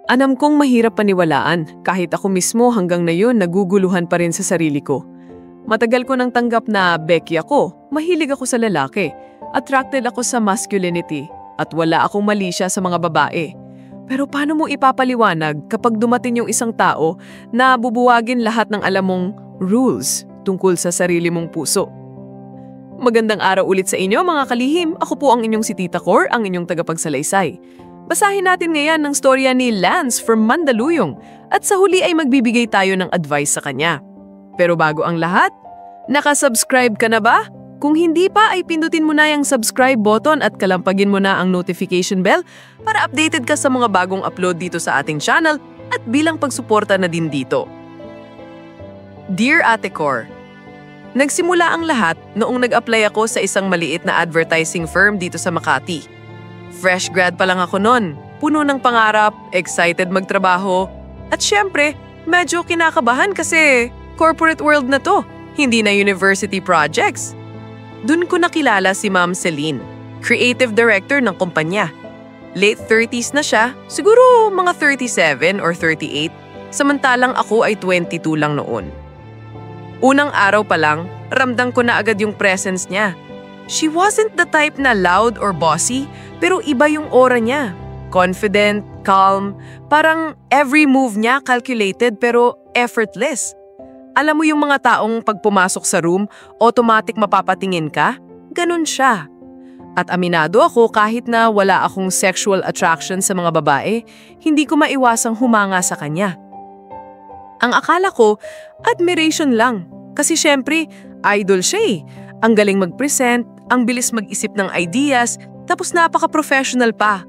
Alam kong mahirap paniwalaan, kahit ako mismo hanggang ngayon naguguluhan pa rin sa sarili ko. Matagal ko nang tanggap na Becky ako, mahilig ako sa lalaki, attracted ako sa masculinity, at wala akong mali siya sa mga babae. Pero paano mo ipapaliwanag kapag dumating yung isang tao na bubuwagin lahat ng alam mong rules tungkol sa sarili mong puso? Magandang araw ulit sa inyo mga kalihim, ako po ang inyong si Tita Cor, ang inyong tagapagsalaysay. Basahin natin ngayon ng storya ni Lance from Mandaluyong at sa huli ay magbibigay tayo ng advice sa kanya. Pero bago ang lahat, nakasubscribe ka na ba? Kung hindi pa ay pindutin mo na yung subscribe button at kalampagin mo na ang notification bell para updated ka sa mga bagong upload dito sa ating channel at bilang pagsuporta na din dito. Dear Ate Cor, nagsimula ang lahat noong nag-apply ako sa isang maliit na advertising firm dito sa Makati. Fresh grad pa lang ako noon, puno ng pangarap, excited magtrabaho, at syempre, medyo kinakabahan kasi corporate world na to, hindi na university projects. Doon ko nakilala si Ma'am Celine, creative director ng kumpanya. Late 30s na siya, siguro mga 37 or 38, samantalang ako ay 22 lang noon. Unang araw pa lang, ramdam ko na agad yung presence niya. She wasn't the type na loud or bossy, pero iba yung aura niya. Confident, calm, parang every move niya calculated pero effortless. Alam mo yung mga taong pag pumasok sa room, automatic mapapatingin ka? Ganun siya. At aminado ako kahit na wala akong sexual attraction sa mga babae, hindi ko maiwasang humanga sa kanya. Ang akala ko, admiration lang. Kasi syempre, idol siya eh. Ang galing mag-present, ang bilis mag-isip ng ideas, tapos napaka-professional pa.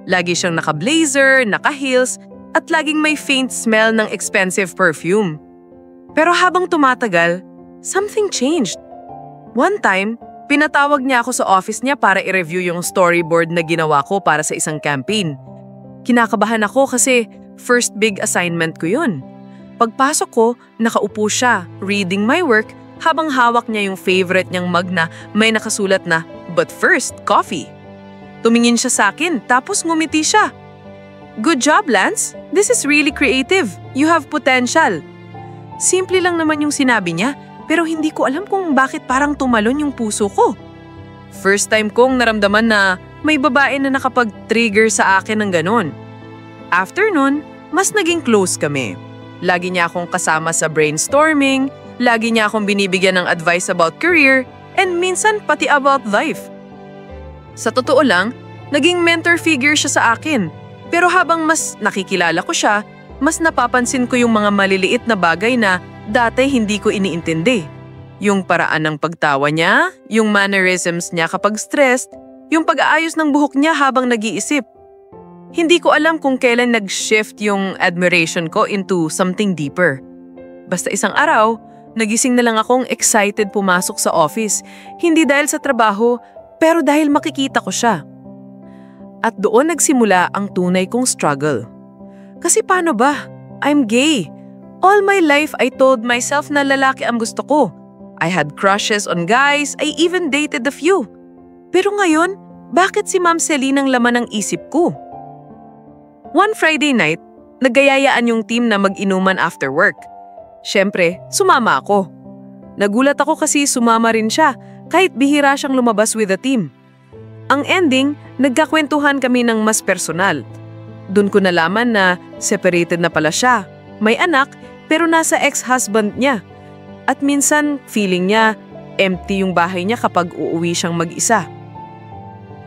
Lagi siyang naka-blazer, naka-heels, at laging may faint smell ng expensive perfume. Pero habang tumatagal, something changed. One time, pinatawag niya ako sa office niya para i-review yung storyboard na ginawa ko para sa isang campaign. Kinakabahan ako kasi first big assignment ko yun. Pagpasok ko, nakaupo siya, reading my work, habang hawak niya yung favorite niyang mug na may nakasulat na, "But first, coffee." Tumingin siya sa akin, tapos ngumiti siya. "Good job, Lance. This is really creative. You have potential." Simple lang naman yung sinabi niya, pero hindi ko alam kung bakit parang tumalon yung puso ko. First time kong naramdaman na may babae na nakapag-trigger sa akin ng ganon. After nun, mas naging close kami. Lagi niya akong kasama sa brainstorming, lagi niya akong binibigyan ng advice about career, and minsan pati about life. Sa totoo lang, naging mentor figure siya sa akin. Pero habang mas nakikilala ko siya, mas napapansin ko yung mga maliliit na bagay na dati hindi ko iniintindi. Yung paraan ng pagtawa niya, yung mannerisms niya kapag stressed, yung pag-aayos ng buhok niya habang nag-iisip. Hindi ko alam kung kailan nag-shift yung admiration ko into something deeper. Basta isang araw, nagising na lang akong excited pumasok sa office, hindi dahil sa trabaho, pero dahil makikita ko siya. At doon nagsimula ang tunay kong struggle. Kasi paano ba? I'm gay. All my life I told myself na lalaki ang gusto ko. I had crushes on guys, I even dated a few. Pero ngayon, bakit si Ma'am Celine ang laman ng isip ko? One Friday night, naggayayaan yung team na mag-inuman after work. Siyempre, sumama ako. Nagulat ako kasi sumama rin siya kahit bihira siyang lumabas with the team. Ang ending, nagkakwentuhan kami ng mas personal. Doon ko nalaman na separated na pala siya. May anak pero nasa ex-husband niya. At minsan feeling niya empty yung bahay niya kapag uuwi siyang mag-isa.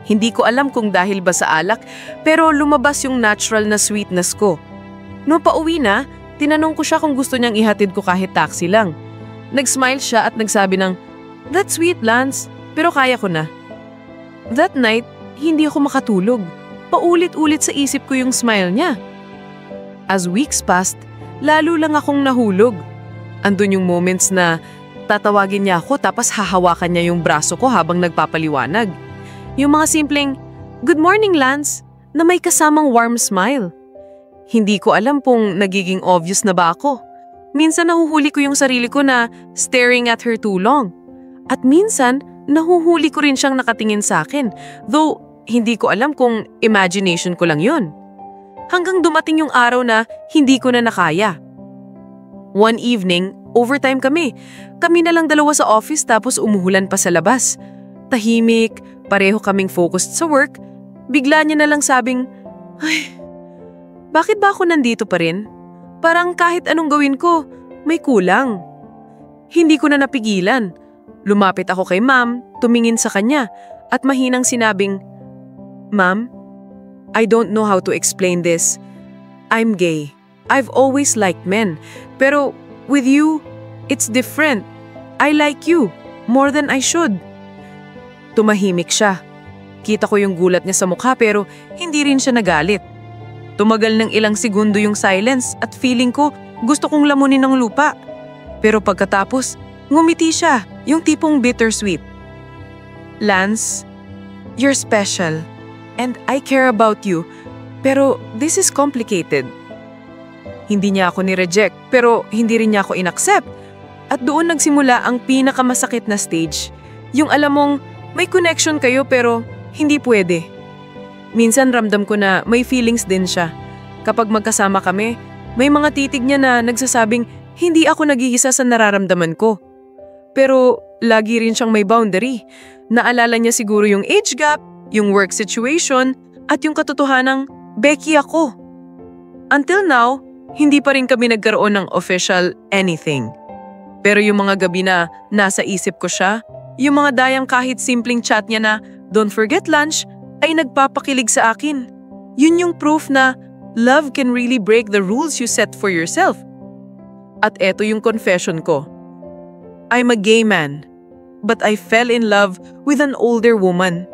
Hindi ko alam kung dahil ba sa alak pero lumabas yung natural na sweetness ko. Noong pauwi na, tinanong ko siya kung gusto niyang ihatid ko kahit taxi lang. Nag-smile siya at nagsabi ng, "That's sweet, Lance, pero kaya ko na." That night, hindi ako makatulog. Paulit-ulit sa isip ko yung smile niya. As weeks passed, lalo lang akong nahulog. Andun yung moments na tatawagin niya ako tapos hahawakan niya yung braso ko habang nagpapaliwanag. Yung mga simpleng, "Good morning, Lance," na may kasamang warm smile. Hindi ko alam kung nagiging obvious na ba ako. Minsan nahuhuli ko yung sarili ko na staring at her too long. At minsan, nahuhuli ko rin siyang nakatingin sa akin, though hindi ko alam kung imagination ko lang yun. hanggang dumating yung araw na hindi ko na nakaya. One evening, overtime kami. Kami na lang dalawa sa office tapos umuhulan pa sa labas. Tahimik, pareho kaming focused sa work. Bigla niya na lang sabing, "Ay, bakit ba ako nandito pa rin? Parang kahit anong gawin ko, may kulang." Hindi ko na napigilan. Lumapit ako kay ma'am, tumingin sa kanya, at mahinang sinabing, "Ma'am, I don't know how to explain this. I'm gay. I've always liked men. Pero with you, it's different. I like you more than I should." Tumahimik siya. Kita ko yung gulat niya sa mukha pero hindi rin siya nagalit. Tumagal ng ilang segundo yung silence at feeling ko gusto kong lamunin ng lupa. Pero pagkatapos, ngumiti siya, yung tipong bittersweet. "Lance, you're special. And I care about you. Pero this is complicated." Hindi niya ako ni-reject, pero hindi rin niya ako inaccept. At doon nagsimula ang pinakamasakit na stage. Yung alam mong may connection kayo pero hindi pwede. Minsan ramdam ko na may feelings din siya. Kapag magkasama kami, may mga titig niya na nagsasabing hindi ako nag-iisa sa nararamdaman ko. Pero lagi rin siyang may boundary. Naalala niya siguro yung age gap, yung work situation, at yung katotohanang Becky ako. Until now, hindi pa rin kami nagkaroon ng official anything. Pero yung mga gabi na nasa isip ko siya, yung mga dayang kahit simpleng chat niya na "Don't forget lunch" ay nagpapakilig sa akin. Yun yung proof na love can really break the rules you set for yourself. At eto yung confession ko. I'm a gay man, but I fell in love with an older woman.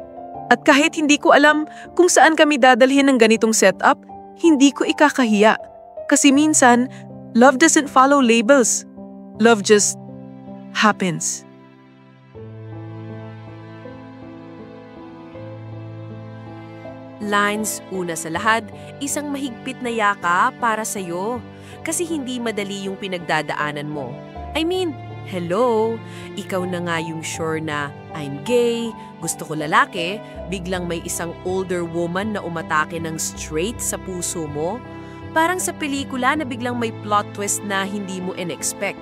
At kahit hindi ko alam kung saan kami dadalhin ng ganitong setup, hindi ko ikakahiya. Kasi minsan, love doesn't follow labels. Love just happens. Lance, una sa lahat, isang mahigpit na yaka para sa'yo. Kasi hindi madali yung pinagdadaanan mo. I mean, hello, ikaw na nga yung sure na I'm gay, gusto ko lalaki, biglang may isang older woman na umatake ng straight sa puso mo. Parang sa pelikula na biglang may plot twist na hindi mo in-expect.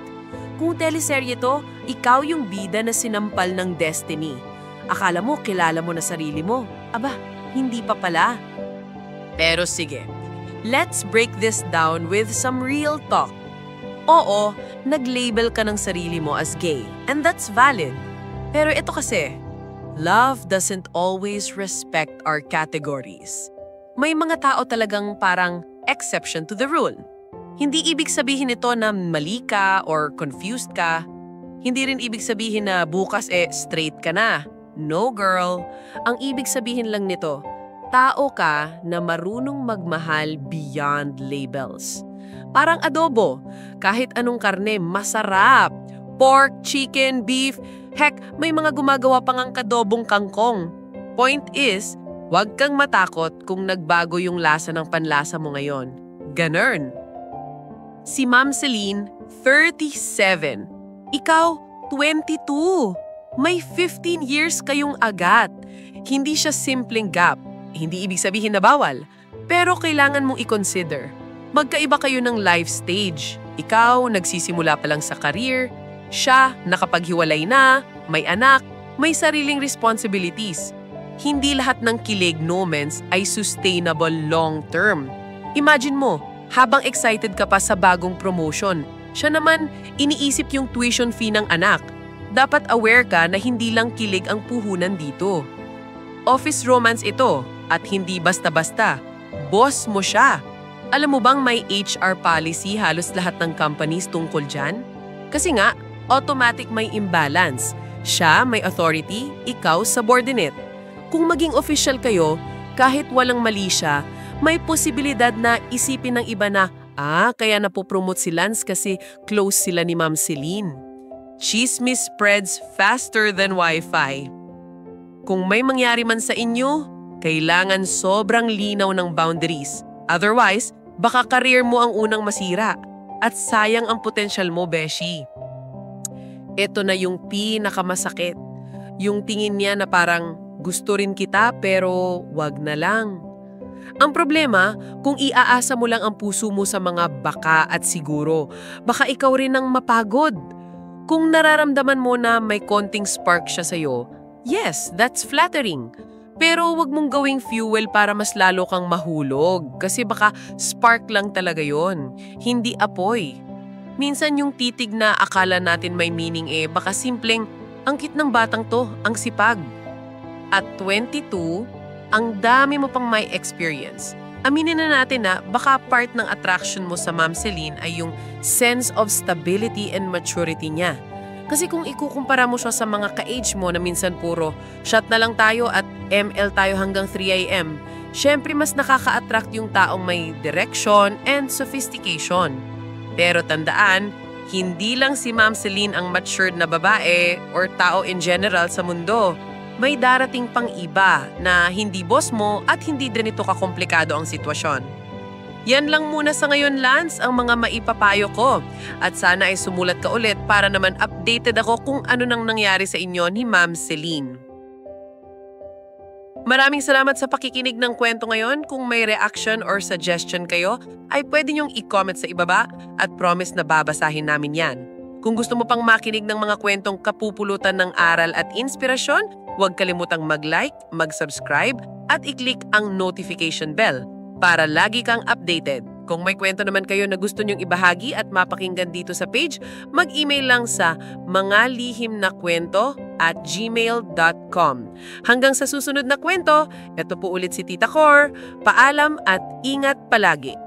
Kung teleserye to, ikaw yung bida na sinampal ng destiny. Akala mo, kilala mo na sarili mo. Aba, hindi pa pala. Pero sige, let's break this down with some real talk. Oo, nag-label ka ng sarili mo as gay, and that's valid. Pero ito kasi, love doesn't always respect our categories. May mga tao talagang parang exception to the rule. Hindi ibig sabihin ito na mali ka or confused ka. Hindi rin ibig sabihin na bukas straight ka na. No girl, ang ibig sabihin lang nito, tao ka na marunong magmahal beyond labels. Parang adobo, kahit anong karne, masarap. Pork, chicken, beef, heck, may mga gumagawa pang ang kadobong kangkong. Point is, huwag kang matakot kung nagbago yung lasa ng panlasa mo ngayon. Ganun. Si Ma'am Celine, 37. Ikaw, 22. May 15 years kayong agat. Hindi siya simpleng gap. Hindi ibig sabihin na bawal. Pero kailangan mong i-consider. Magkaiba kayo ng life stage. Ikaw, nagsisimula pa lang sa career. Siya, nakapaghiwalay na, may anak, may sariling responsibilities. Hindi lahat ng kilig moments ay sustainable long-term. Imagine mo, habang excited ka pa sa bagong promotion, siya naman iniisip yung tuition fee ng anak. Dapat aware ka na hindi lang kilig ang puhunan dito. Office romance ito at hindi basta-basta. Boss mo siya. Alam mo bang may HR policy halos lahat ng companies tungkol dyan? Kasi nga, automatic may imbalance. Siya may authority, ikaw subordinate. Kung maging official kayo, kahit walang mali siya, may posibilidad na isipin ng iba na, kaya napopromote si Lance kasi close sila ni Ma'am Celine. Chismis spreads faster than Wi-Fi. Kung may mangyari man sa inyo, kailangan sobrang linaw ng boundaries. Otherwise, baka career mo ang unang masira at sayang ang potensyal mo, Beshi. Ito na yung pinakamasakit. Yung tingin niya na parang gusto rin kita pero wag na lang. Ang problema, kung iaasa mo lang ang puso mo sa mga baka at siguro, baka ikaw rin ang mapagod. Kung nararamdaman mo na may konting spark siya sa'yo, yes, that's flattering. Pero wag mong gawing fuel para mas lalo kang mahulog kasi baka spark lang talaga yon, hindi apoy. Minsan yung titig na akala natin may meaning baka simpleng, ang cute ng batang to, ang sipag. At 22, ang dami mo pang may experience. Aminin na natin na baka part ng attraction mo sa Ma'am Celine ay yung sense of stability and maturity niya. Kasi kung ikukumpara mo siya sa mga ka-age mo na minsan puro shot na lang tayo at ML tayo hanggang 3 AM, syempre mas nakaka-attract yung taong may direction and sophistication. Pero tandaan, hindi lang si Ma'am Celine ang matured na babae or tao in general sa mundo. May darating pang iba na hindi boss mo at hindi din ito kakomplikado ang sitwasyon. Yan lang muna sa ngayon, Lance, ang mga maipapayo ko. At sana ay sumulat ka ulit para naman updated ako kung ano nang nangyari sa inyo ni Ma'am Celine. Maraming salamat sa pakikinig ng kwento ngayon. Kung may reaction or suggestion kayo, ay pwede niyong i-comment sa ibaba at promise na babasahin namin yan. Kung gusto mo pang makinig ng mga kwentong kapupulutan ng aral at inspirasyon, huwag kalimutang mag-like, mag-subscribe at i-click ang notification bell para lagi kang updated. Kung may kwento naman kayo na gusto niyong ibahagi at mapakinggan dito sa page, mag-email lang sa mangalihimnakwento@gmail.com. Hanggang sa susunod na kwento, ito po ulit si Tita Cor. Paalam at ingat palagi.